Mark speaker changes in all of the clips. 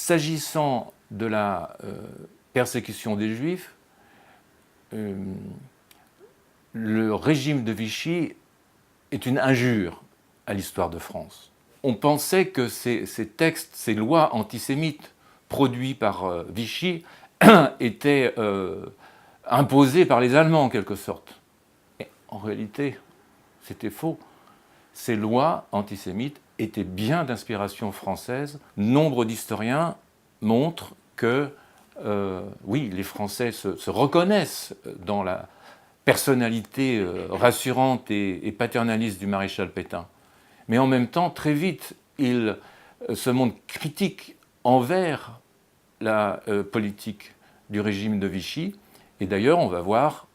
Speaker 1: S'agissant de la persécution des Juifs, le régime de Vichy est une injure à l'histoire de France. On pensait que ces textes, ces lois antisémites produits par Vichy étaient imposés par les Allemands en quelque sorte. Et en réalité, c'était faux. Ces lois antisémites étaient bien d'inspiration française. Nombre d'historiens montrent que, oui, les Français se reconnaissent dans la personnalité rassurante et paternaliste du maréchal Pétain. Mais en même temps, très vite, ils se montrent critiques envers la politique du régime de Vichy. Et d'ailleurs, on va voir,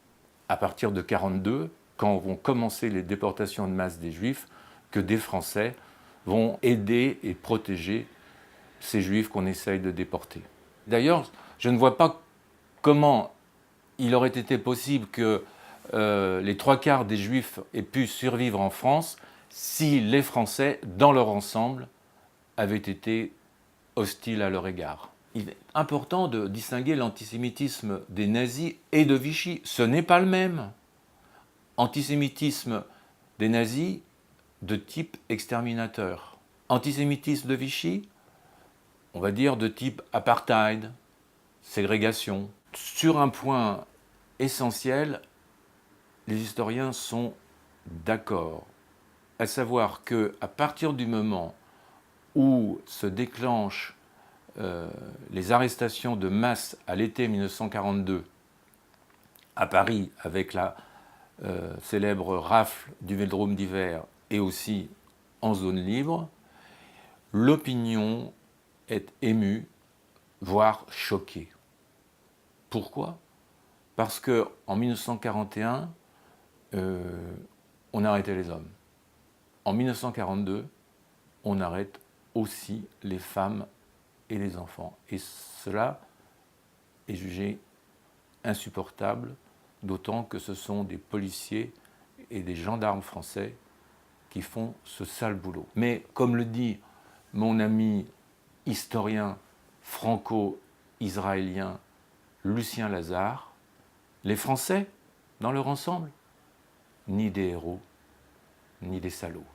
Speaker 1: à partir de 1942, quand vont commencer les déportations de masse des Juifs, que des Français vont aider et protéger ces Juifs qu'on essaye de déporter. D'ailleurs, je ne vois pas comment il aurait été possible que les 3/4 des Juifs aient pu survivre en France si les Français, dans leur ensemble, avaient été hostiles à leur égard. Il est important de distinguer l'antisémitisme des nazis et de Vichy. Ce n'est pas le même. Antisémitisme des nazis de type exterminateur. Antisémitisme de Vichy, on va dire de type apartheid, ségrégation. Sur un point essentiel, les historiens sont d'accord, à savoir qu'à partir du moment où se déclenchent les arrestations de masse à l'été 1942 à Paris avec la célèbre rafle du Vélodrome d'hiver et aussi en zone libre, l'opinion est émue, voire choquée. Pourquoi ? Parce qu'en 1941, on arrêtait les hommes. En 1942, on arrête aussi les femmes et les enfants. Et cela est jugé insupportable, d'autant que ce sont des policiers et des gendarmes français qui font ce sale boulot. Mais comme le dit mon ami historien franco-israélien Lucien Lazare, les Français, dans leur ensemble, ni des héros, ni des salauds.